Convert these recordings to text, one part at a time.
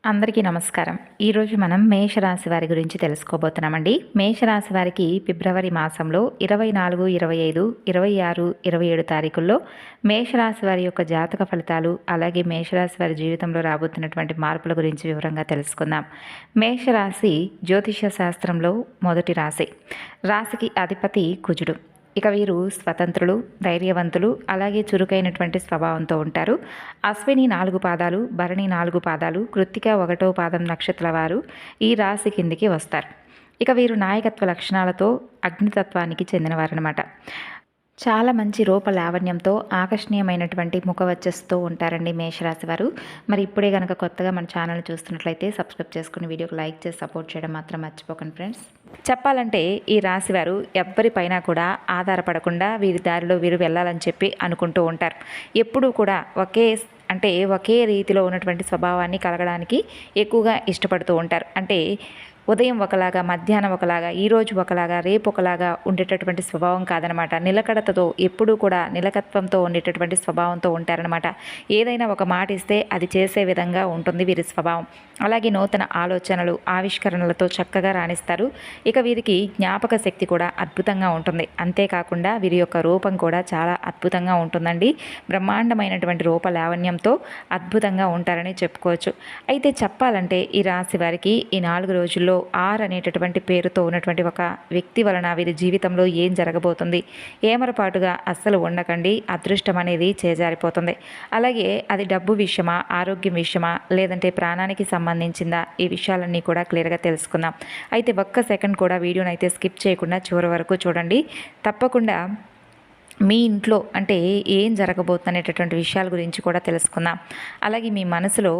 అందరికీ నమస్కారం. ఈరోజు మనం మేషరాశి వారి గురించి తెలుసుకోబోతున్నామండి. మేషరాశి వారికి ఫిబ్రవరి మాసంలో 24, 25, 26, 27 తారీఖుల్లో మేషరాశి వారి యొక్క జాతక ఫలితాలు, అలాగే మేషరాశి వారి జీవితంలో రాబోతున్నటువంటి మార్పుల గురించి వివరంగా తెలుసుకుందాం. మేషరాశి జ్యోతిష శాస్త్రంలో మొదటి రాశి. రాశికి అధిపతి కుజుడు. ఇక వీరు స్వతంత్రులు, ధైర్యవంతులు, అలాగే చురుకైనటువంటి స్వభావంతో ఉంటారు. అశ్విని 4 పాదాలు, భరణి 4 పాదాలు, కృత్తిక 1వ పాదం నక్షత్రాల వారు ఈ రాశి కిందికి వస్తారు. ఇక వీరు నాయకత్వ లక్షణాలతో అగ్నితత్వానికి చెందినవారనమాట. చాలా మంచి రూప లావణ్యంతో ఆకర్షణీయమైనటువంటి ముఖవచ్చస్తో ఉంటారండి మేషరాశి వారు. మరి ఇప్పుడే కనుక కొత్తగా మన ఛానల్ చూస్తున్నట్లయితే సబ్స్క్రైబ్ చేసుకుని వీడియోకి లైక్ చేసి సపోర్ట్ చేయడం మాత్రం మర్చిపోకండి ఫ్రెండ్స్. చెప్పాలంటే ఈ రాశి వారు ఎవ్వరిపైనా కూడా ఆధారపడకుండా వీరి దారిలో వీరు వెళ్ళాలని చెప్పి అనుకుంటూ ఉంటారు. ఎప్పుడూ కూడా ఒకే రీతిలో ఉన్నటువంటి స్వభావాన్ని కలగడానికి ఎక్కువగా ఇష్టపడుతూ ఉంటారు. అంటే ఉదయం ఒకలాగా, మధ్యాహ్నం ఒకలాగా, ఈరోజు ఒకలాగా, రేపు ఒకలాగా ఉండేటటువంటి స్వభావం కాదనమాట. నిలకడతతో ఎప్పుడూ కూడా నిలకత్వంతో ఉండేటటువంటి స్వభావంతో ఉంటారనమాట. ఏదైనా ఒక మాట ఇస్తే అది చేసే విధంగా ఉంటుంది వీరి స్వభావం. అలాగే నూతన ఆలోచనలు, ఆవిష్కరణలతో చక్కగా రాణిస్తారు. ఇక వీరికి జ్ఞాపక శక్తి కూడా అద్భుతంగా ఉంటుంది. అంతేకాకుండా వీరి యొక్క రూపం కూడా చాలా అద్భుతంగా ఉంటుందండి. బ్రహ్మాండమైనటువంటి రూప లావణ్యంతో అద్భుతంగా ఉంటారని చెప్పుకోవచ్చు. అయితే చెప్పాలంటే ఈ రాశి వారికి ఈ 4 రోజుల్లో ఆర్ అనేటటువంటి పేరుతో ఉన్నటువంటి ఒక వ్యక్తి వలన వీరి జీవితంలో ఏం జరగబోతుంది, ఏమరపాటుగా అస్సలు ఉండకండి. అదృష్టం అనేది చేజారిపోతుంది. అలాగే అది డబ్బు విషయమా, ఆరోగ్యం విషయమా, లేదంటే ప్రాణానికి సంబంధించిందా, ఈ విషయాలన్నీ కూడా క్లియర్గా తెలుసుకుందాం. అయితే ఒక్క సెకండ్ కూడా వీడియోని అయితే స్కిప్ చేయకుండా చివరి వరకు చూడండి. తప్పకుండా మీ ఇంట్లో అంటే ఏం జరగబోతుంది అనేటటువంటి విషయాల గురించి కూడా తెలుసుకుందాం. అలాగే మీ మనసులో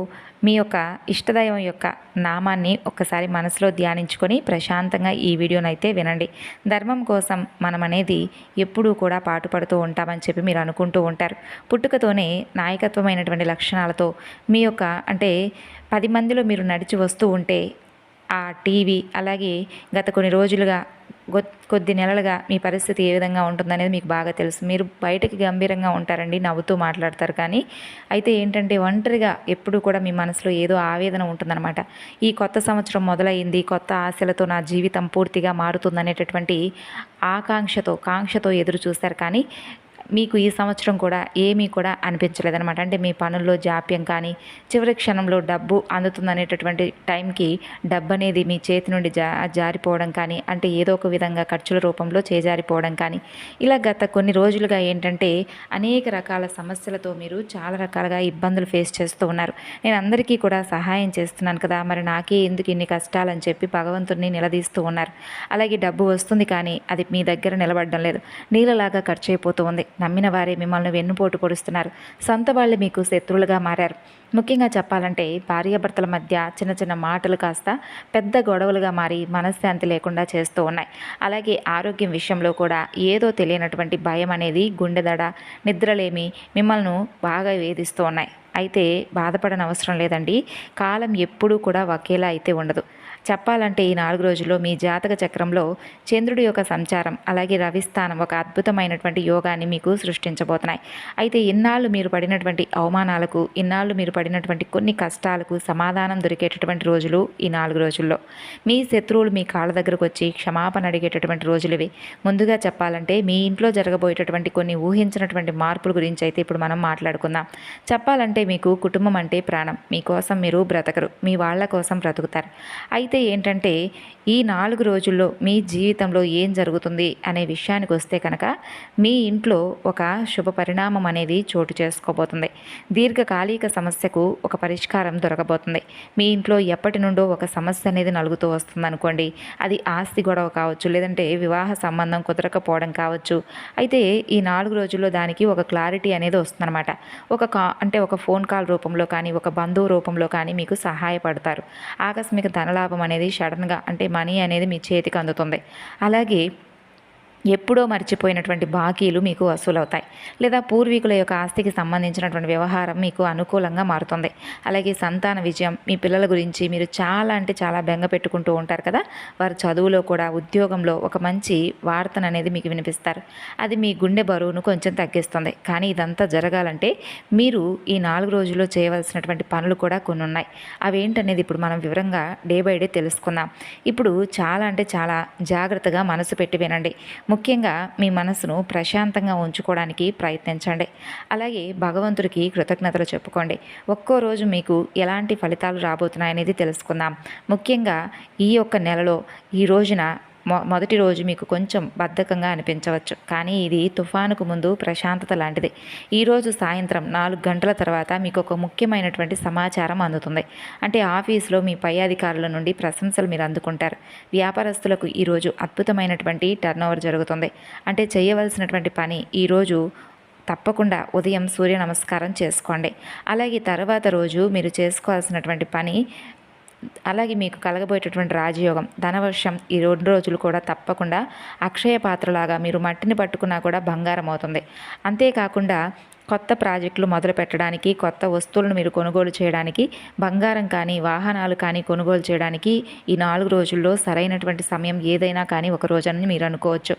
మీ యొక్క ఇష్టదైవం యొక్క నామాన్ని ఒక్కసారి మనసులో ధ్యానించుకొని ప్రశాంతంగా ఈ వీడియోని అయితే వినండి. ధర్మం కోసం మనం అనేది ఎప్పుడూ కూడా పాటుపడుతూ ఉంటామని చెప్పి మీరు అనుకుంటూ ఉంటారు. పుట్టుకతోనే నాయకత్వమైనటువంటి లక్షణాలతో మీ యొక్క అంటే 10 మందిలో మీరు నడిచి వస్తూ ఉంటే ఆ టీవీ, అలాగే గత కొన్ని రోజులుగా కొద్ది నెలలుగా మీ పరిస్థితి ఏ విధంగా ఉంటుందనేది మీకు బాగా తెలుసు. మీరు బయటకి గంభీరంగా ఉంటారండి, నవ్వుతూ మాట్లాడతారు. కానీ అయితే ఏంటంటే ఒంటరిగా ఎప్పుడు కూడా మీ మనసులో ఏదో ఆవేదన ఉంటుందన్నమాట. ఈ కొత్త సంవత్సరం మొదలైంది, కొత్త ఆశలతో నా జీవితం పూర్తిగా మారుతుందనేటటువంటి కాంక్షతో ఎదురు చూస్తారు. కానీ మీకు ఈ సంవత్సరం కూడా ఏమీ కూడా అనిపించలేదన్నమాట. అంటే మీ పనుల్లో జాప్యం కానీ, చివరి క్షణంలో డబ్బు అందుతుందనేటటువంటి టైంకి డబ్బు అనేది మీ చేతి నుండి జారిపోవడం కానీ, అంటే ఏదో ఒక విధంగా ఖర్చుల రూపంలో చేజారిపోవడం కానీ, ఇలా గత కొన్ని రోజులుగా ఏంటంటే అనేక రకాల సమస్యలతో మీరు చాలా రకాలుగా ఇబ్బందులు ఫేస్ చేస్తూ ఉన్నారు. నేను అందరికీ కూడా సహాయం చేస్తున్నాను కదా, మరి నాకే ఎందుకు ఇన్ని కష్టాలని చెప్పి భగవంతుడిని నిలదీస్తూ ఉన్నారు. అలాగే డబ్బు వస్తుంది కానీ అది మీ దగ్గర నిలబడడం లేదు, నీళ్ళలాగా ఖర్చు అయిపోతూ ఉంది. నమ్మిన వారే మిమ్మల్ని వెన్నుపోటు పొడుస్తున్నారు. సొంత వాళ్ళు మీకు శత్రువులుగా మారారు. ముఖ్యంగా చెప్పాలంటే భార్యాభర్తల మధ్య చిన్న చిన్న మాటలు కాస్త పెద్ద గొడవలుగా మారి మనశ్శాంతి లేకుండా చేస్తూ ఉన్నాయి. అలాగే ఆరోగ్యం విషయంలో కూడా ఏదో తెలియనటువంటి భయం అనేది, గుండెదడ, నిద్రలేమి మిమ్మల్ని బాగా వేధిస్తూ ఉన్నాయి. అయితే బాధపడనవసరం లేదండి. కాలం ఎప్పుడూ కూడా ఒకేలా అయితే ఉండదు. చెప్పాలంటే ఈ 4 రోజుల్లో మీ జాతక చక్రంలో చంద్రుడి యొక్క సంచారం, అలాగే రవిస్థానం ఒక అద్భుతమైనటువంటి యోగాన్ని మీకు సృష్టించబోతున్నాయి. అయితే ఇన్నాళ్ళు మీరు పడినటువంటి అవమానాలకు, ఇన్నాళ్ళు మీరు పడినటువంటి కొన్ని కష్టాలకు సమాధానం దొరికేటటువంటి రోజులు ఈ 4 రోజుల్లో. మీ శత్రువులు మీ కాళ్ళ దగ్గరకు వచ్చి క్షమాపణ అడిగేటటువంటి రోజులు ఇవి. ముందుగా చెప్పాలంటే మీ ఇంట్లో జరగబోయేటటువంటి కొన్ని ఊహించినటువంటి మార్పుల గురించి అయితే ఇప్పుడు మనం మాట్లాడుకుందాం. చెప్పాలంటే మీకు కుటుంబం అంటే ప్రాణం. మీకోసం మీరు బ్రతకరు, మీ వాళ్ళ కోసం బ్రతుకుతారు. అయితే ఏంటంటే ఈ 4 రోజుల్లో మీ జీవితంలో ఏం జరుగుతుంది అనే విషయానికి వస్తే కనుక మీ ఇంట్లో ఒక శుభ పరిణామం అనేది చోటు చేసుకోబోతుంది. దీర్ఘకాలిక సమస్యకు ఒక పరిష్కారం దొరకబోతుంది. మీ ఇంట్లో ఎప్పటి నుండో ఒక సమస్య అనేది నలుగుతూ వస్తుంది అనుకోండి. అది ఆస్తి గొడవ కావచ్చు, లేదంటే వివాహ సంబంధం కుదరకపోవడం కావచ్చు. అయితే ఈ 4 రోజుల్లో దానికి ఒక క్లారిటీ అనేది వస్తుందన్నమాట. ఒక ఫోన్ కాల్ రూపంలో కానీ, ఒక బంధువు రూపంలో కానీ మీకు సహాయపడతారు. ఆకస్మిక ధనలాభం అనేది సడన్గా అంటే మనీ అనేది మీ చేతికి అందుతుంది. అలాగే ఎప్పుడో మర్చిపోయినటువంటి బాకీలు మీకు వసూలవుతాయి, లేదా పూర్వీకుల యొక్క ఆస్తికి సంబంధించినటువంటి వ్యవహారం మీకు అనుకూలంగా మారుతుంది. అలాగే సంతాన విజయం, మీ పిల్లల గురించి మీరు చాలా అంటే చాలా బెంగ పెట్టుకుంటూ ఉంటారు కదా, వారు చదువులో కూడా ఉద్యోగంలో ఒక మంచి వార్తను అనేది మీకు వినిపిస్తారు. అది మీ గుండె బరువును కొంచెం తగ్గిస్తుంది. కానీ ఇదంతా జరగాలంటే మీరు ఈ 4 రోజుల్లో చేయవలసినటువంటి పనులు కూడా కొన్ని ఉన్నాయి. అవేంటనేది ఇప్పుడు మనం వివరంగా డే బై డే తెలుసుకుందాం. ఇప్పుడు చాలా అంటే చాలా జాగ్రత్తగా మనసు పెట్టి వినండి. ముఖ్యంగా మీ మనసును ప్రశాంతంగా ఉంచుకోవడానికి ప్రయత్నించండి. అలాగే భగవంతుడికి కృతజ్ఞతలు చెప్పుకోండి. ఒక్కో రోజు మీకు ఎలాంటి ఫలితాలు రాబోతున్నాయనేది తెలుసుకుందాం. ముఖ్యంగా ఈ యొక్క నెలలో ఈ రోజున మొదటి రోజు మీకు కొంచెం బద్ధకంగా అనిపించవచ్చు, కానీ ఇది తుఫానుకు ముందు ప్రశాంతత లాంటిది. ఈరోజు సాయంత్రం 4 గంటల తర్వాత మీకు ఒక ముఖ్యమైనటువంటి సమాచారం అందుతుంది. అంటే ఆఫీసులో మీ పై అధికారుల నుండి ప్రశంసలు మీరు అందుకుంటారు. వ్యాపారస్తులకు ఈరోజు అద్భుతమైనటువంటి టర్నోవర్ జరుగుతుంది. అంటే చేయవలసినటువంటి పని ఈరోజు తప్పకుండా ఉదయం సూర్య నమస్కారం చేసుకోండి. అలాగే తర్వాత రోజు మీరు చేసుకోవాల్సినటువంటి పని, అలాగే మీకు కలగబోయేటటువంటి రాజయోగం, ధనవర్షం ఈ 2 రోజులు కూడా తప్పకుండా అక్షయ పాత్రలాగా మీరు మట్టిని పట్టుకున్నా కూడా బంగారం అవుతుంది. అంతేకాకుండా కొత్త ప్రాజెక్టులు మొదలు పెట్టడానికి, కొత్త వస్తువులను మీరు కొనుగోలు చేయడానికి, బంగారం కానీ వాహనాలు కానీ కొనుగోలు చేయడానికి ఈ 4 రోజుల్లో సరైనటువంటి సమయం ఏదైనా కానీ ఒక రోజని మీరు అనుకోవచ్చు.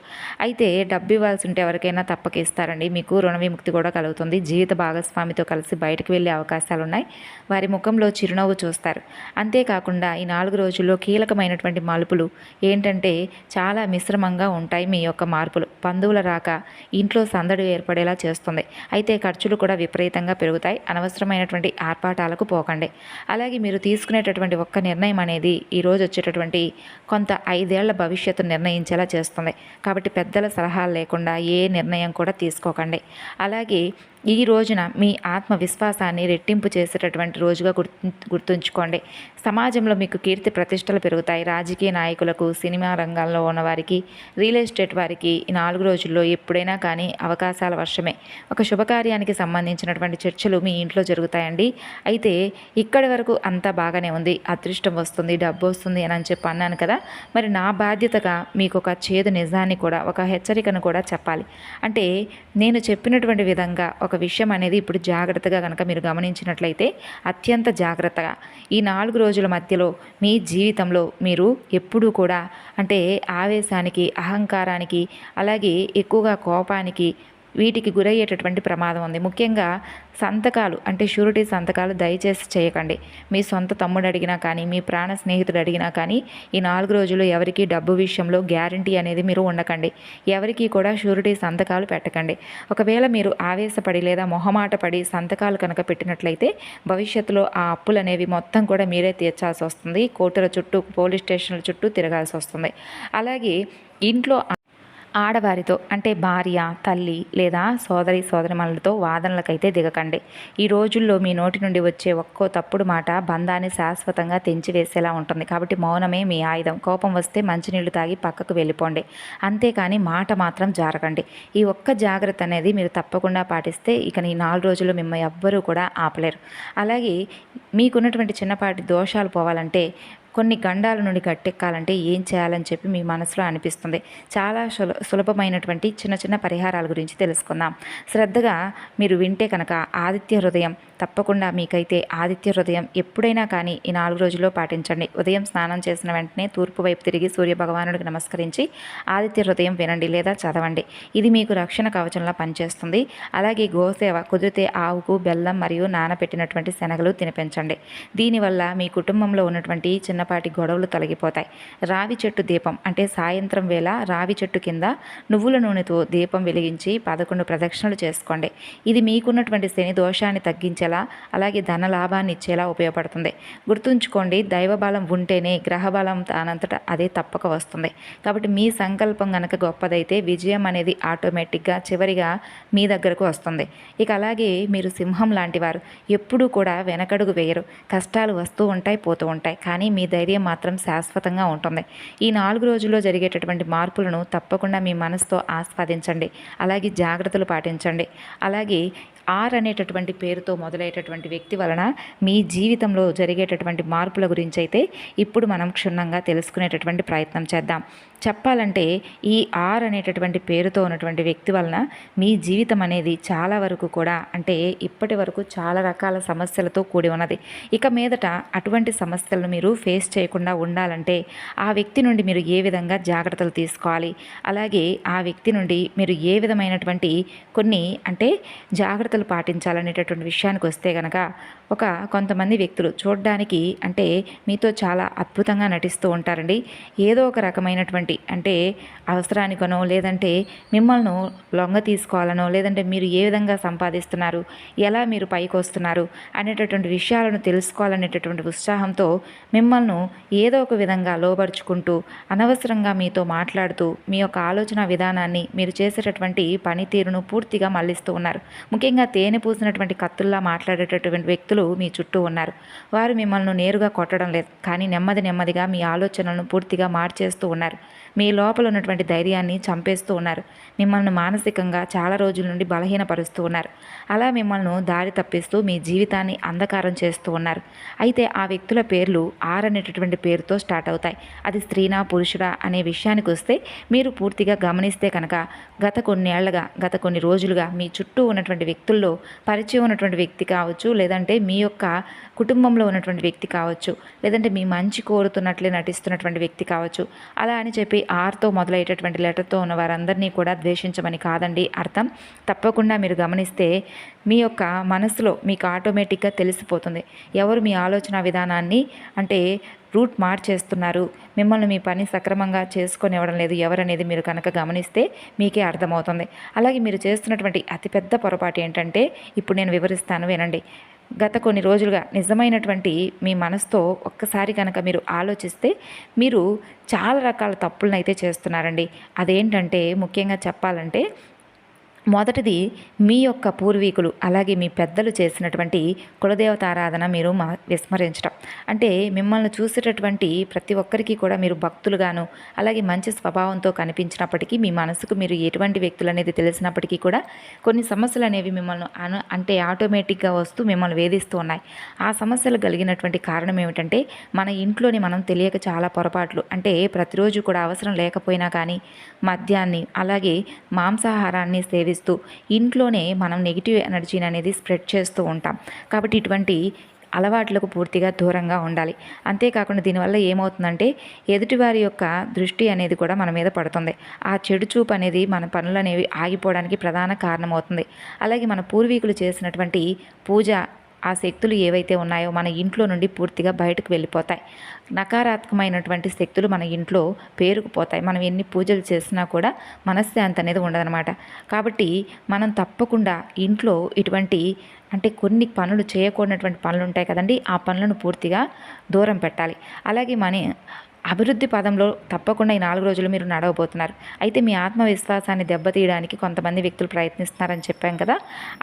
అయితే డబ్బు ఇవ్వాల్సి ఉంటే ఎవరికైనా తప్పక ఇస్తారండి. మీకు రుణ విముక్తి కూడా కలుగుతుంది. జీవిత భాగస్వామితో కలిసి బయటకు వెళ్ళే అవకాశాలు ఉన్నాయి. వారి ముఖంలో చిరునవ్వు చూస్తారు. అంతేకాకుండా ఈ 4 రోజుల్లో కీలకమైనటువంటి మలుపులు ఏంటంటే చాలా మిశ్రమంగా ఉంటాయి. మీ యొక్క మార్పులు బంధువుల రాక ఇంట్లో సందడి ఏర్పడేలా చేస్తుంది. అయితే ఖర్చులు కూడా విపరీతంగా పెరుగుతాయి. అనవసరమైనటువంటి ఆర్పాటాలకు పోకండి. అలాగే మీరు తీసుకునేటటువంటి ఒక్క నిర్ణయం అనేది ఈరోజు వచ్చేటటువంటి కొంత 5 ఏళ్ల భవిష్యత్తు నిర్ణయించేలా చేస్తుంది. కాబట్టి పెద్దల సలహాలు లేకుండా ఏ నిర్ణయం కూడా తీసుకోకండి. అలాగే ఈ రోజున మీ ఆత్మవిశ్వాసాన్ని రెట్టింపు చేసేటటువంటి రోజుగా గుర్తుంచుకోండి. సమాజంలో మీకు కీర్తి ప్రతిష్టలు పెరుగుతాయి. రాజకీయ నాయకులకు, సినిమా రంగంలో ఉన్నవారికి, రియల్ ఎస్టేట్ వారికి ఈ 4 రోజుల్లో ఎప్పుడైనా కానీ అవకాశాల వర్షమే. ఒక శుభకార్యానికి సంబంధించినటువంటి చర్చలు మీ ఇంట్లో జరుగుతాయండి. అయితే ఇక్కడి వరకు అంతా బాగానే ఉంది, అదృష్టం వస్తుంది, డబ్బు వస్తుంది అని చెప్పి అన్నాను కదా, మరి నా బాధ్యతగా మీకు ఒక చేదు నిజాన్ని కూడా, ఒక హెచ్చరికను కూడా చెప్పాలి. అంటే నేను చెప్పినటువంటి విధంగా ఒక విషయం అనేది ఇప్పుడు జాగ్రత్తగా కనుక మీరు గమనించినట్లయితే, అత్యంత జాగ్రత్తగా ఈ 4 రోజుల మధ్యలో మీ జీవితంలో మీరు ఎప్పుడూ కూడా అంటే ఆవేశానికి, అహంకారానికి, అలాగే ఎక్కువగా కోపానికి, వీటికి గురయ్యేటటువంటి ప్రమాదం ఉంది. ముఖ్యంగా సంతకాలు అంటే షూరిటీ సంతకాలు దయచేసి చేయకండి. మీ సొంత తమ్ముడు అడిగినా కానీ, మీ ప్రాణ స్నేహితుడు అడిగినా కానీ ఈ 4 రోజులు ఎవరికి డబ్బు విషయంలో గ్యారంటీ అనేది మీరు ఉండకండి. ఎవరికి కూడా షూరిటీ సంతకాలు పెట్టకండి. ఒకవేళ మీరు ఆవేశపడి లేదా మొహమాట పడి సంతకాలు కనుక పెట్టినట్లయితే భవిష్యత్తులో ఆ అప్పులు అనేవి మొత్తం కూడా మీరే తీర్చాల్సి వస్తుంది. కోర్టుల చుట్టూ, పోలీస్ స్టేషన్ల చుట్టూ తిరగాల్సి వస్తుంది. అలాగే ఇంట్లో ఆడవారితో అంటే భార్య, తల్లి లేదా సోదరిమణులతో వాదనలకైతే దిగకండి. ఈ రోజుల్లో మీ నోటి నుండి వచ్చే ఒక్కో తప్పుడు మాట బంధాన్ని శాశ్వతంగా తెంచివేసేలా ఉంటుంది. కాబట్టి మౌనమే మీ ఆయుధం. కోపం వస్తే మంచినీళ్లు తాగి పక్కకు వెళ్ళిపోండి. అంతేకాని మాట మాత్రం జారకండి. ఈ ఒక్క జాగ్రత్త అనేది మీరు తప్పకుండా పాటిస్తే ఇక ఈ 4 రోజులు మిమ్మల్ని ఎవ్వరూ కూడా ఆపలేరు. అలాగే మీకున్నటువంటి చిన్నపాటి దోషాలు పోవాలంటే, కొన్ని గండాల నుండి గట్టెక్కాలంటే ఏం చేయాలని చెప్పి మీ మనసులో అనిపిస్తుంది. చాలా సులభమైనటువంటి చిన్న చిన్న పరిహారాల గురించి తెలుసుకుందాం. శ్రద్ధగా మీరు వింటే కనుక ఆదిత్య హృదయం తప్పకుండా మీకైతే ఆదిత్య హృదయం ఎప్పుడైనా కానీ ఈ 4 రోజుల్లో పాటించండి. ఉదయం స్నానం చేసిన వెంటనే తూర్పు వైపు తిరిగి సూర్యభగవానుడికి నమస్కరించి ఆదిత్య హృదయం వినండి లేదా చదవండి. ఇది మీకు రక్షణ కవచంలా పనిచేస్తుంది. అలాగే గోసేవ కుదిరితే ఆవుకు బెల్లం మరియు నానబెట్టినటువంటి శనగలు తినిపించండి. దీనివల్ల మీ కుటుంబంలో ఉన్నటువంటి చిన్నపాటి గొడవలు తొలగిపోతాయి. రావి చెట్టు దీపం అంటే సాయంత్రం వేళ రావి చెట్టు కింద నువ్వుల నూనెతో దీపం వెలిగించి 11 ప్రదక్షిణలు చేసుకోండి. ఇది మీకున్నటువంటి శని దోషాన్ని తగ్గించేలా, అలాగే ధన లాభాన్ని ఇచ్చేలా ఉపయోగపడుతుంది. గుర్తుంచుకోండి, దైవబలం ఉంటేనే గ్రహబలం దానంతటా అదే తప్పక వస్తుంది. కాబట్టి మీ సంకల్పం గనక గొప్పదైతే విజయం అనేది ఆటోమేటిక్గా చివరిగా మీ దగ్గరకు వస్తుంది. ఇక అలాగే మీరు సింహం లాంటి వారు, ఎప్పుడూ కూడా వెనకడుగు వేయరు. కష్టాలు వస్తూ ఉంటాయి, పోతూ ఉంటాయి, కానీ మీ ధైర్యం మాత్రం శాశ్వతంగా ఉంటుంది. ఈ 4 రోజుల్లో జరిగేటటువంటి మార్పులను తప్పకుండా మీ మనసుతో ఆస్వాదించండి. అలాగే జాగ్రత్తలు పాటించండి. అలాగే ఆర్ అనేటటువంటి పేరుతో మొదలయ్యేటటువంటి వ్యక్తి వలన మీ జీవితంలో జరిగేటటువంటి మార్పుల గురించి అయితే ఇప్పుడు మనం క్షుణ్ణంగా తెలుసుకునేటటువంటి ప్రయత్నం చేద్దాం. చెప్పాలంటే ఈ ఆర్ అనేటటువంటి పేరుతో ఉన్నటువంటి వ్యక్తి వలన మీ జీవితం అనేది చాలా వరకు కూడా అంటే ఇప్పటి వరకు చాలా రకాల సమస్యలతో కూడి ఉన్నది. ఇక మీదట అటువంటి సమస్యలను మీరు ఫేస్ చేయకుండా ఉండాలంటే ఆ వ్యక్తి నుండి మీరు ఏ విధంగా జాగ్రత్తలు తీసుకోవాలి, అలాగే ఆ వ్యక్తి నుండి మీరు ఏ విధమైనటువంటి కొన్ని అంటే జాగ్రత్తలు పాటించాలనేటటువంటి విషయానికి వస్తే కనుక కొంతమంది వ్యక్తులు చూడడానికి అంటే మీతో చాలా అద్భుతంగా నటిస్తూ ఉంటారండి. ఏదో ఒక రకమైనటువంటి అంటే అవసరానికనో లేదంటే మిమ్మల్ని లొంగ తీసుకోవాలనో లేదంటే మీరు ఏ విధంగా సంపాదిస్తున్నారు, ఎలా మీరు పైకి వస్తున్నారు అనేటటువంటి విషయాలను తెలుసుకోవాలనేటటువంటి ఉత్సాహంతో మిమ్మల్ని ఏదో ఒక విధంగా లోబరుచుకుంటూ అనవసరంగా మీతో మాట్లాడుతూ మీ యొక్క ఆలోచన విధానాన్ని మీరు చేసేటటువంటి పనితీరును పూర్తిగా మళ్లిస్తూ ఉన్నారు. ముఖ్యంగా తేనె పూసినటువంటి కత్తుల్లా మాట్లాడేటటువంటి వ్యక్తులు మీ చుట్టూ ఉన్నారు. వారు మిమ్మల్ని నేరుగా కొట్టడం లేదు, కానీ నెమ్మదిగా మీ ఆలోచనలను పూర్తిగా మార్చేస్తూ ఉన్నారు. మీ లోపల ఉన్నటువంటి ధైర్యాన్ని చంపేస్తూ ఉన్నారు. మిమ్మల్ని మానసికంగా చాలా రోజుల నుండి బలహీనపరుస్తూ ఉన్నారు. అలా మిమ్మల్ని దారి తప్పిస్తూ మీ జీవితాన్ని అంధకారం చేస్తూ ఉన్నారు. అయితే ఆ వ్యక్తుల పేర్లు ఆర్ అనేటటువంటి పేరుతో స్టార్ట్ అవుతాయి. అది స్త్రీనా పురుషుడా అనే విషయానికి వస్తే మీరు పూర్తిగా గమనిస్తే కనుక గత కొన్ని రోజులుగా మీ చుట్టూ ఉన్నటువంటి వ్యక్తుల్లో పరిచయం ఉన్నటువంటి వ్యక్తి కావచ్చు, లేదంటే మీ యొక్క కుటుంబంలో ఉన్నటువంటి వ్యక్తి కావచ్చు, లేదంటే మీ మంచి కోరుతున్నట్లే నటిస్తున్నటువంటి వ్యక్తి కావచ్చు. అలా అని చెప్పి ఆర్తో మొదలయ్యేటటువంటి లెటర్తో ఉన్న వారందరినీ కూడా ద్వేషించమని కాదండి అర్థం. తప్పకుండా మీరు గమనిస్తే మీ యొక్క మనసులో మీకు ఆటోమేటిక్గా తెలిసిపోతుంది ఎవరు మీ ఆలోచన విధానాన్ని అంటే రూట్ మార్చేస్తున్నారు, మిమ్మల్ని మీ పని సక్రమంగా చేసుకొనివ్వడం లేదు ఎవరనేది మీరు కనుక గమనిస్తే మీకే అర్థమవుతుంది. అలాగే మీరు చేస్తున్నటువంటి అతిపెద్ద పొరపాటు ఏంటంటే ఇప్పుడు నేను వివరిస్తాను వినండి. గత కొన్ని రోజులుగా నిజమైనటువంటి మీ మనసుతో ఒక్కసారి కనుక మీరు ఆలోచిస్తే మీరు చాలా రకాల తప్పులను అయితే చేస్తున్నారండి. అదేంటంటే ముఖ్యంగా చెప్పాలంటే మొదటిది మీ యొక్క పూర్వీకులు అలాగే మీ పెద్దలు చేసినటువంటి కులదేవత ఆరాధన మీరు విస్మరించడం. అంటే మిమ్మల్ని చూసేటటువంటి ప్రతి ఒక్కరికి కూడా మీరు భక్తులుగాను అలాగే మంచి స్వభావంతో కనిపించినప్పటికీ మీ మనసుకు మీరు ఎటువంటి వ్యక్తులు అనేది తెలిసినప్పటికీ కూడా కొన్ని సమస్యలు అనేవి మిమ్మల్ని అంటే ఆటోమేటిక్గా వస్తూ మిమ్మల్ని వేధిస్తూ ఉన్నాయి. ఆ సమస్యలు కలిగినటువంటి కారణం ఏమిటంటే మన ఇంట్లోని మనం తెలియక చాలా పొరపాట్లు అంటే ప్రతిరోజు కూడా అవసరం లేకపోయినా కానీ మద్యాన్ని అలాగే మాంసాహారాన్ని సేవిస్తూ ఇంట్లోనే మనం నెగిటివ్ ఎనర్జీని అనేది స్ప్రెడ్ చేస్తూ ఉంటాం. కాబట్టి ఇటువంటి అలవాట్లకు పూర్తిగా దూరంగా ఉండాలి. అంతేకాకుండా దీనివల్ల ఏమవుతుందంటే ఎదుటివారి యొక్క దృష్టి అనేది కూడా మన మీద పడుతుంది. ఆ చెడు చూపు అనేది మన పనులు అనేవి ఆగిపోవడానికి ప్రధాన కారణమవుతుంది. అలాగే మన పూర్వీకులు చేసినటువంటి పూజ ఆ శక్తులు ఏవైతే ఉన్నాయో మన ఇంట్లో నుండి పూర్తిగా బయటకు వెళ్ళిపోతాయి. నకారాత్మకమైనటువంటి శక్తులు మన ఇంట్లో పేరుకుపోతాయి. మనం ఎన్ని పూజలు చేసినా కూడా మనశ్శాంతి అనేది ఉండదన్నమాట. కాబట్టి మనం తప్పకుండా ఇంట్లో ఇటువంటి అంటే కొన్ని పనులు చేయకూడనటువంటి పనులు ఉంటాయి కదండి, ఆ పనులను పూర్తిగా దూరం పెట్టాలి. అలాగే అభివృద్ధి పదంలో తప్పకుండా ఈ 4 రోజులు మీరు నడవబోతున్నారు. అయితే మీ ఆత్మవిశ్వాసాన్ని దెబ్బతీయడానికి కొంతమంది వ్యక్తులు ప్రయత్నిస్తున్నారని చెప్పాం కదా,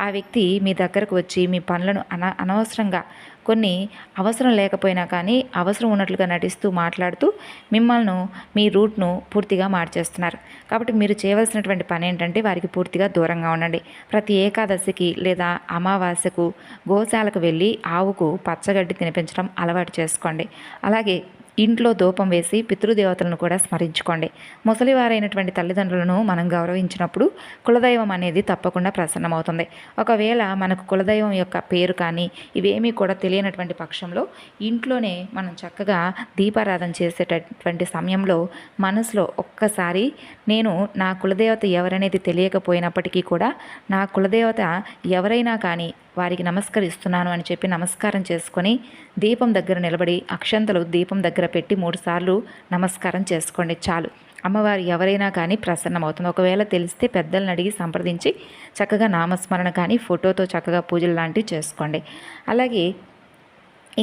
ఆ వ్యక్తి మీ దగ్గరకు వచ్చి మీ పనులను అనవసరంగా కొన్ని అవసరం లేకపోయినా కానీ అవసరం ఉన్నట్లుగా నటిస్తూ మాట్లాడుతూ మిమ్మల్ని మీ రూట్ను పూర్తిగా మార్చేస్తున్నారు. కాబట్టి మీరు చేయవలసినటువంటి పని ఏంటంటే వారికి పూర్తిగా దూరంగా ఉండండి. ప్రతి ఏకాదశికి లేదా అమావాస్యకు గోశాలకు వెళ్ళి ఆవుకు పచ్చగడ్డి తినిపించడం అలవాటు చేసుకోండి. అలాగే ఇంట్లో ధూపం వేసి పితృదేవతలను కూడా స్మరించుకోండి. ముసలివారైనటువంటి తల్లిదండ్రులను మనం గౌరవించినప్పుడు కులదైవం అనేది తప్పకుండా ప్రసన్నమవుతుంది. ఒకవేళ మనకు కులదైవం యొక్క పేరు కానీ ఇవేమీ కూడా తెలియనటువంటి పక్షంలో ఇంట్లోనే మనం చక్కగా దీపారాధన చేసేటటువంటి సమయంలో మనసులో ఒక్కసారి నేను నా కులదేవత ఎవరనేది తెలియకపోయినప్పటికీ కూడా నా కులదేవత ఎవరైనా కానీ వారికి నమస్కరిస్తున్నాను అని చెప్పి నమస్కారం చేసుకొని దీపం దగ్గర నిలబడి అక్షంతలు దీపం దగ్గర పెట్టి 3 సార్లు నమస్కారం చేసుకోండి చాలు. అమ్మవారు ఎవరైనా కానీ ప్రసన్నమవుతుంది. ఒకవేళ తెలిస్తే పెద్దలను అడిగి సంప్రదించి చక్కగా నామస్మరణ కానీ ఫోటోతో చక్కగా పూజలు లాంటివి చేసుకోండి. అలాగే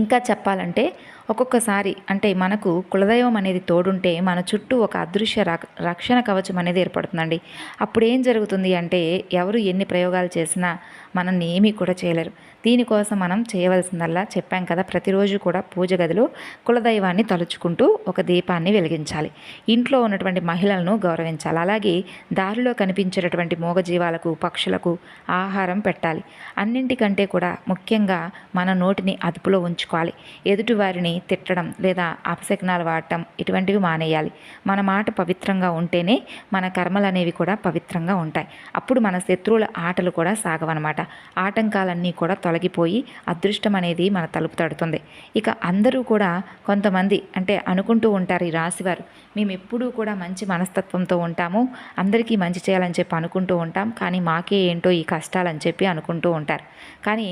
ఇంకా చెప్పాలంటే ఒక్కొక్కసారి అంటే మనకు కులదైవం అనేది తోడుంటే మన చుట్టూ ఒక అదృశ్య రక్షణ కవచం అనేది ఏర్పడుతుందండి. అప్పుడు ఏం జరుగుతుంది అంటే ఎవరు ఎన్ని ప్రయోగాలు చేసినా మనల్ని ఏమీ కూడా చేయలేరు. దీనికోసం మనం చేయవలసిందల్లా చెప్పాం కదా, ప్రతిరోజు కూడా పూజ గదిలో కులదైవాన్ని తలుచుకుంటూ ఒక దీపాన్ని వెలిగించాలి. ఇంట్లో ఉన్నటువంటి మహిళలను గౌరవించాలి. అలాగే దారిలో కనిపించేటటువంటి మూగజీవాలకు పక్షులకు ఆహారం పెట్టాలి. అన్నింటికంటే కూడా ముఖ్యంగా మన నోటిని అదుపులో ఉంచుకోవాలి. ఎదుటివారిని తిట్టడం లేదా అపశకునాలు వాడటం ఇటువంటివి మానేయాలి. మన మాట పవిత్రంగా ఉంటేనే మన కర్మలు అనేవి కూడా పవిత్రంగా ఉంటాయి. అప్పుడు మన శత్రువుల ఆటలు కూడా సాగవన్నమాట. ఆటంకాలన్నీ కూడా తొలగిపోయి అదృష్టం అనేది మన తలుపు తడుతుంది. ఇక అందరూ కూడా కొంతమంది అంటే అనుకుంటూ ఉంటారు, ఈ రాశివారు మేము ఎప్పుడూ కూడా మంచి మనస్తత్వంతో ఉంటాము, అందరికీ మంచి చేయాలని చెప్పి అనుకుంటూ ఉంటాం, కానీ మాకే ఏంటో ఈ కష్టాలని చెప్పి అనుకుంటూ ఉంటారు. కానీ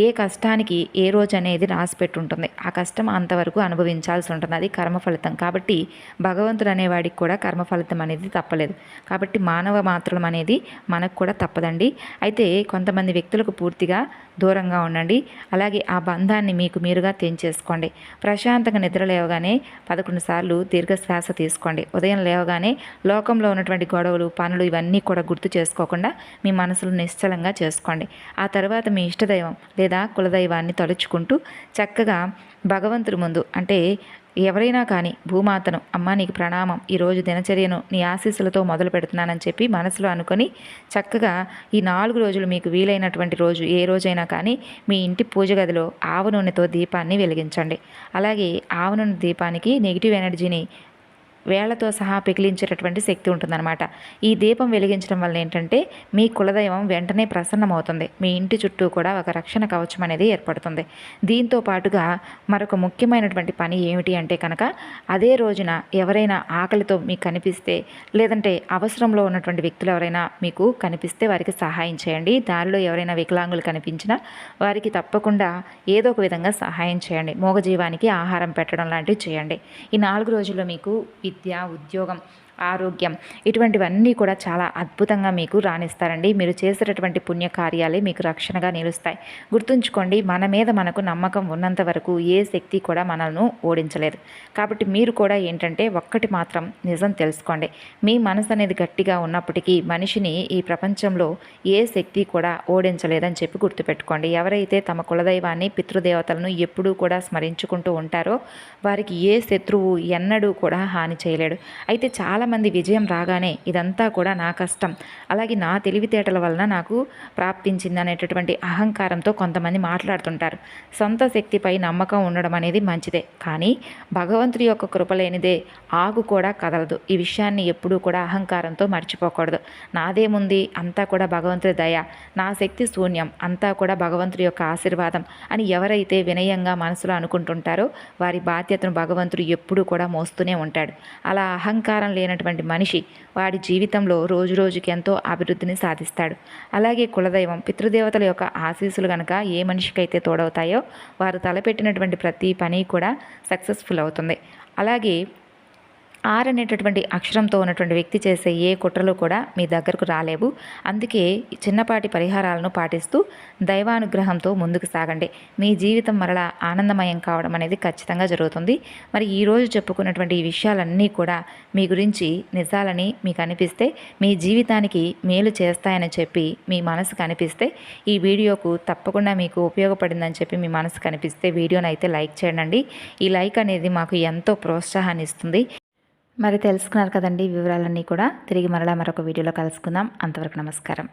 ఏ కష్టానికి ఏ రోజు అనేది రాసి పెట్టుంటుంది. ఆ కష్టం అంతవరకు అనుభవించాల్సి ఉంటుంది. అది కర్మఫలితం. కాబట్టి భగవంతుడు అనేవాడికి కూడా కర్మఫలితం అనేది తప్పలేదు. కాబట్టి మానవ మాత్రం అనేది మనకు కూడా తప్పదండి. అయితే కొంతమంది వ్యక్తులకు పూర్తిగా దూరంగా ఉండండి. అలాగే ఆ బంధాన్ని మీకు మీరుగా తెంచేసుకోండి. ప్రశాంతంగా నిద్ర లేవగానే 11 సార్లు దీర్ఘశ్వాస తీసుకోండి. ఉదయం లేవగానే లోకంలో ఉన్నటువంటి గొడవలు, పనులు ఇవన్నీ కూడా గుర్తు చేసుకోకుండా మీ మనసును నిశ్చలంగా చేసుకోండి. ఆ తర్వాత మీ ఇష్టదైవం లేదా కులదైవాన్ని తలుచుకుంటూ చక్కగా భగవంతుడి ముందు అంటే ఎవరైనా కానీ భూమాతను, అమ్మ నీకు ప్రణామం, ఈరోజు దినచర్యను నీ ఆశీస్సులతో మొదలు పెడుతున్నానని చెప్పి మనసులో అనుకొని చక్కగా ఈ 4 రోజులు మీకు వీలైనటువంటి రోజు ఏ రోజైనా కానీ మీ ఇంటి పూజ గదిలో ఆవ నూనెతో దీపాన్ని వెలిగించండి. అలాగే ఆవ నూనె దీపానికి నెగిటివ్ ఎనర్జీని వేళ్లతో సహా పెకిలించేటటువంటి శక్తి ఉంటుందన్నమాట. ఈ దీపం వెలిగించడం వల్ల ఏంటంటే మీ కులదైవం వెంటనే ప్రసన్నమవుతుంది. మీ ఇంటి చుట్టూ కూడా ఒక రక్షణ కవచం అనేది ఏర్పడుతుంది. దీంతో పాటుగా మరొక ముఖ్యమైనటువంటి పని ఏమిటి అంటే కనుక అదే రోజున ఎవరైనా ఆకలితో మీకు కనిపిస్తే లేదంటే అవసరంలో ఉన్నటువంటి వ్యక్తులు ఎవరైనా మీకు కనిపిస్తే వారికి సహాయం చేయండి. దారిలో ఎవరైనా వికలాంగులు కనిపించినా వారికి తప్పకుండా ఏదో ఒక విధంగా సహాయం చేయండి. మూగజీవానికి ఆహారం పెట్టడం లాంటివి చేయండి. ఈ 4 రోజుల్లో మీకు విద్య, ఉద్యోగం, ఆరోగ్యం ఇటువంటివన్నీ కూడా చాలా అద్భుతంగా మీకు రాణిస్తారండి. మీరు చేసేటటువంటి పుణ్యకార్యాలే మీకు రక్షణగా నిలుస్తాయి. గుర్తుంచుకోండి, మన మీద మనకు నమ్మకం ఉన్నంత వరకు ఏ శక్తి కూడా మనల్ని ఓడించలేదు. కాబట్టి మీరు కూడా ఏంటంటే ఒక్కటి మాత్రం నిజం తెలుసుకోండి, మీ మనసు అనేది గట్టిగా ఉన్నప్పటికీ మనిషిని ఈ ప్రపంచంలో ఏ శక్తి కూడా ఓడించలేదని చెప్పి గుర్తుపెట్టుకోండి. ఎవరైతే తమ కులదైవాన్ని, పితృదేవతలను ఎప్పుడూ కూడా స్మరించుకుంటూ ఉంటారో వారికి ఏ శత్రువు ఎన్నడూ కూడా హాని చేయలేడు. అయితే చాలామంది విజయం రాగానే ఇదంతా కూడా నా కష్టం, అలాగే నా తెలివితేటల వలన నాకు ప్రాప్తించింది అనేటటువంటి అహంకారంతో కొంతమంది మాట్లాడుతుంటారు. సొంత శక్తిపై నమ్మకం ఉండడం అనేది మంచిదే, కానీ భగవంతుడి యొక్క కృప లేనిదే ఆకు కూడా కదలదు. ఈ విషయాన్ని ఎప్పుడూ కూడా అహంకారంతో మర్చిపోకూడదు. నాదేముంది, అంతా కూడా భగవంతుడి దయ, నా శక్తి శూన్యం, అంతా కూడా భగవంతుడి యొక్క ఆశీర్వాదం అని ఎవరైతే వినయంగా మనసులో అనుకుంటుంటారో వారి బాధ్యతను భగవంతుడు ఎప్పుడూ కూడా మోస్తూనే ఉంటాడు. అలా అహంకారం లేనటువంటి మనిషి వాడి జీవితంలో రోజు రోజుకి ఎంతో అభివృద్ధిని సాధిస్తాడు. అలాగే కులదైవం, పితృదేవతల యొక్క ఆశీస్సులు కనుక ఏ మనిషికైతే తోడవుతాయో వారు తలపెట్టినటువంటి ప్రతి పని కూడా సక్సెస్ఫుల్ అవుతుంది. అలాగే ఆర్ అనేటటువంటి అక్షరంతో ఉన్నటువంటి వ్యక్తి చేసే ఏ కుట్రలు కూడా మీ దగ్గరకు రాలేవు. అందుకే చిన్నపాటి పరిహారాలను పాటిస్తూ దైవానుగ్రహంతో ముందుకు సాగండి. మీ జీవితం మరలా ఆనందమయం కావడం అనేది ఖచ్చితంగా జరుగుతుంది. మరి ఈరోజు చెప్పుకున్నటువంటి ఈ విషయాలన్నీ కూడా మీ గురించి నిజాలని మీకు అనిపిస్తే, మీ జీవితానికి మేలు చేస్తాయని చెప్పి మీ మనసుకు అనిపిస్తే, ఈ వీడియోకు తప్పకుండా మీకు ఉపయోగపడిందని చెప్పి మీ మనసుకు అనిపిస్తే వీడియోని అయితే లైక్ చేయండి. ఈ లైక్ అనేది మాకు ఎంతో ప్రోత్సాహాన్ని ఇస్తుంది. మరి తెలుసుకున్నారు కదండి వివరాలన్నీ కూడా. తిరిగి మరలా మరొక వీడియోలో కలుసుకుందాం. అంతవరకు నమస్కారం.